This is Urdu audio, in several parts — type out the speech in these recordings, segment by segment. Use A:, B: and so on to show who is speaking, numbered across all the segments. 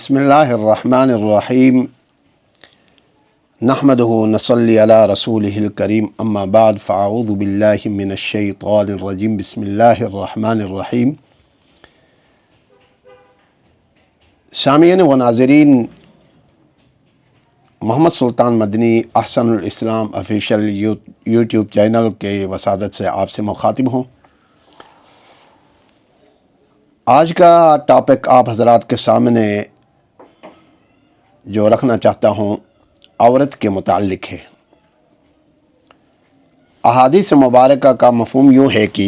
A: بسم اللہ الرحمن الرحیم نحمدہ ونصلی علی رسولہ الکریم اما بعد فاعوذ باللہ من الشیطان الرجیم بسم اللہ الرحمن الرحیم۔ سامعین و ناظرین، محمد سلطان مدنی احسن الاسلام آفیشیل یوٹیوب چینل کے وسادت سے آپ سے مخاطب ہوں۔ آج کا ٹاپک آپ حضرات کے سامنے جو رکھنا چاہتا ہوں عورت کے متعلق ہے۔ احادیث مبارکہ کا مفہوم یوں ہے کہ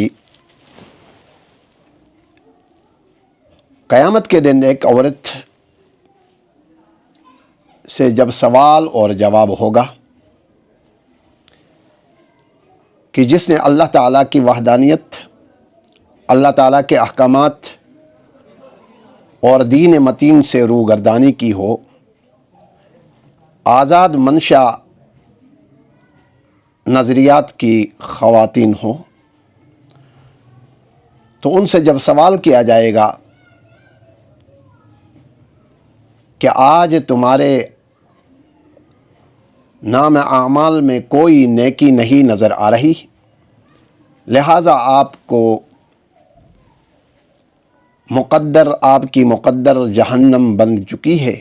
A: قیامت کے دن ایک عورت سے جب سوال اور جواب ہوگا کہ جس نے اللہ تعالیٰ کی وحدانیت، اللہ تعالیٰ کے احکامات اور دین متین سے روگردانی کی ہو، آزاد منشا نظریات کی خواتین ہوں، تو ان سے جب سوال کیا جائے گا کہ آج تمہارے نام اعمال میں کوئی نیکی نہیں نظر آ رہی، لہٰذا آپ کی مقدر جہنم بن چکی ہے،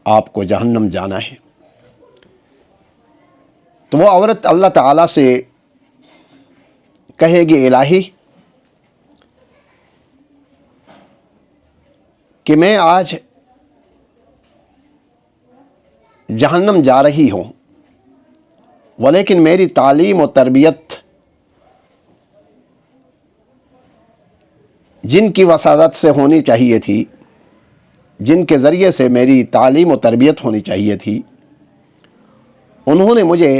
A: آپ کو جہنم جانا ہے، تو وہ عورت اللہ تعالیٰ سے کہے گی الہی کہ میں آج جہنم جا رہی ہوں، ولیکن میری تعلیم و تربیت جن کی وسادت سے ہونی چاہیے تھی، جن کے ذریعے سے میری تعلیم و تربیت ہونی چاہیے تھی، انہوں نے مجھے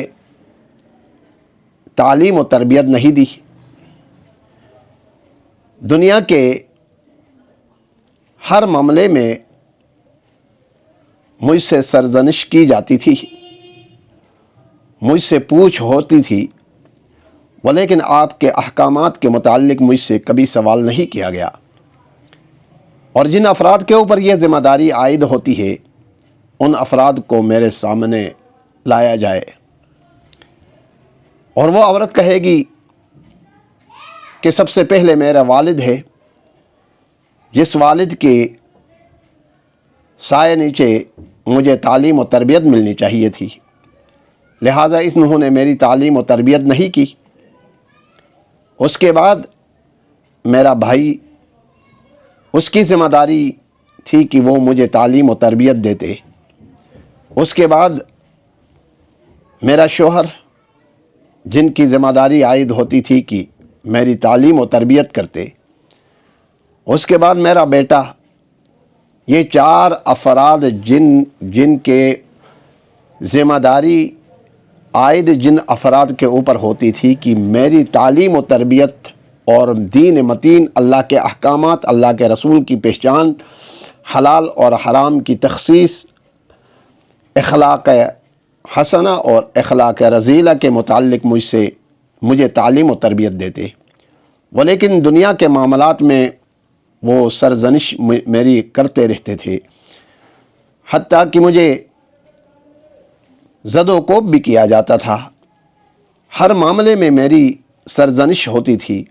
A: تعلیم و تربیت نہیں دی۔ دنیا کے ہر معاملے میں مجھ سے سرزنش کی جاتی تھی، مجھ سے پوچھ ہوتی تھی، ولیکن آپ کے احکامات کے متعلق مجھ سے کبھی سوال نہیں کیا گیا۔ اور جن افراد کے اوپر یہ ذمہ داری عائد ہوتی ہے، ان افراد کو میرے سامنے لایا جائے، اور وہ عورت کہے گی کہ سب سے پہلے میرا والد ہے، جس والد کے سائے نیچے مجھے تعلیم و تربیت ملنی چاہیے تھی، لہٰذا انہوں نے میری تعلیم و تربیت نہیں کی۔ اس کے بعد میرا بھائی، اس کی ذمہ داری تھی کہ وہ مجھے تعلیم و تربیت دیتے۔ اس کے بعد میرا شوہر، جن کی ذمہ داری عائد ہوتی تھی کہ میری تعلیم و تربیت کرتے۔ اس کے بعد میرا بیٹا۔ یہ چار افراد جن کے ذمہ داری عائد جن افراد کے اوپر ہوتی تھی کہ میری تعلیم و تربیت اور دین متین، اللہ کے احکامات، اللہ کے رسول کی پہچان، حلال اور حرام کی تخصیص، اخلاق حسنہ اور اخلاق رذیلہ کے متعلق مجھے تعلیم و تربیت دیتے، ولیکن دنیا کے معاملات میں وہ سرزنش میری کرتے رہتے تھے، حتیٰ کہ مجھے زد و کوب بھی کیا جاتا تھا۔ ہر معاملے میں میری سرزنش ہوتی تھی،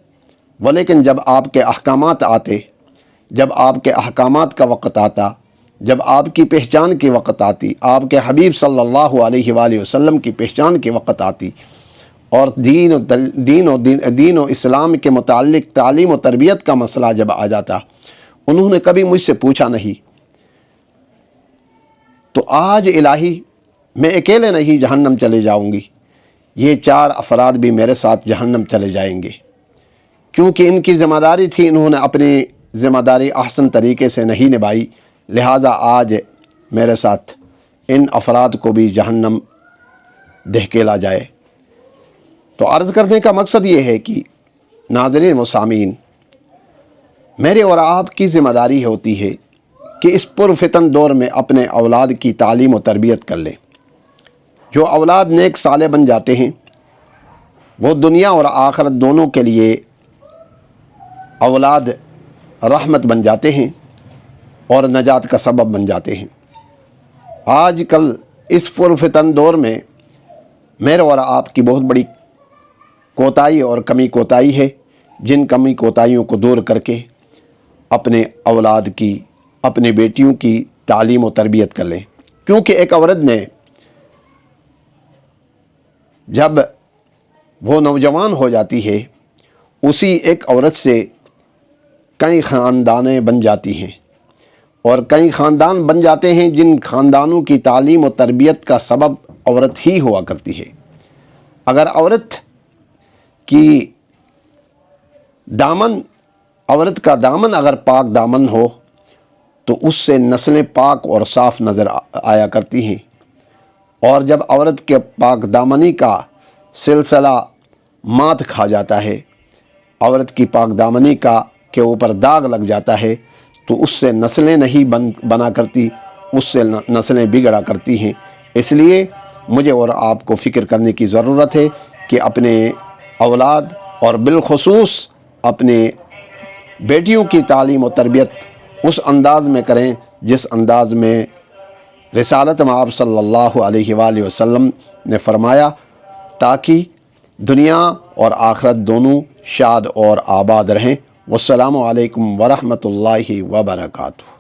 A: ولیکن جب آپ کے احکامات آتے، جب آپ کے احکامات کا وقت آتا، جب آپ کی پہچان کی وقت آتی، آپ کے حبیب صلی اللہ علیہ وآلہ وسلم کی پہچان کی وقت آتی، اور دین و اسلام کے متعلق تعلیم و تربیت کا مسئلہ جب آ جاتا، انہوں نے کبھی مجھ سے پوچھا نہیں۔ تو آج الہی میں اکیلے نہیں جہنم چلے جاؤں گی، یہ چار افراد بھی میرے ساتھ جہنم چلے جائیں گے، کیونکہ ان کی ذمہ داری تھی، انہوں نے اپنی ذمہ داری احسن طریقے سے نہیں نبھائی، لہٰذا آج میرے ساتھ ان افراد کو بھی جہنم دہکیلا جائے۔ تو عرض کرنے کا مقصد یہ ہے کہ ناظرین و سامعین، میرے اور آپ کی ذمہ داری ہوتی ہے کہ اس پرفتن دور میں اپنے اولاد کی تعلیم و تربیت کر لیں۔ جو اولاد نیک صالح بن جاتے ہیں، وہ دنیا اور آخرت دونوں کے لیے اولاد رحمت بن جاتے ہیں، اور نجات کا سبب بن جاتے ہیں۔ آج کل اس پرفتن دور میں میرے اور آپ کی بہت بڑی کوتاہی اور کمی کوتاہی ہے، جن کمی کوتاہیوں کو دور کر کے اپنے اولاد کی، اپنے بیٹیوں کی تعلیم و تربیت کر لیں، کیونکہ ایک عورت نے جب وہ نوجوان ہو جاتی ہے، اسی ایک عورت سے کئی خاندانیں بن جاتی ہیں، اور کئی خاندان بن جاتے ہیں جن خاندانوں کی تعلیم و تربیت کا سبب عورت ہی ہوا کرتی ہے۔ اگر عورت کا دامن اگر پاک دامن ہو تو اس سے نسلیں پاک اور صاف نظر آیا کرتی ہیں، اور جب عورت کے پاک دامنی کا سلسلہ مات کھا جاتا ہے، عورت کی پاک دامنی کے اوپر داغ لگ جاتا ہے، تو اس سے نسلیں نہیں بنا کرتی، اس سے نسلیں بگڑا کرتی ہیں۔ اس لیے مجھے اور آپ کو فکر کرنے کی ضرورت ہے کہ اپنے اولاد اور بالخصوص اپنے بیٹیوں کی تعلیم و تربیت اس انداز میں کریں جس انداز میں رسالت مآب صلی اللہ علیہ وآلہ وسلم نے فرمایا، تاکہ دنیا اور آخرت دونوں شاد اور آباد رہیں۔ والسلام علیکم ورحمۃ اللہ وبرکاتہ۔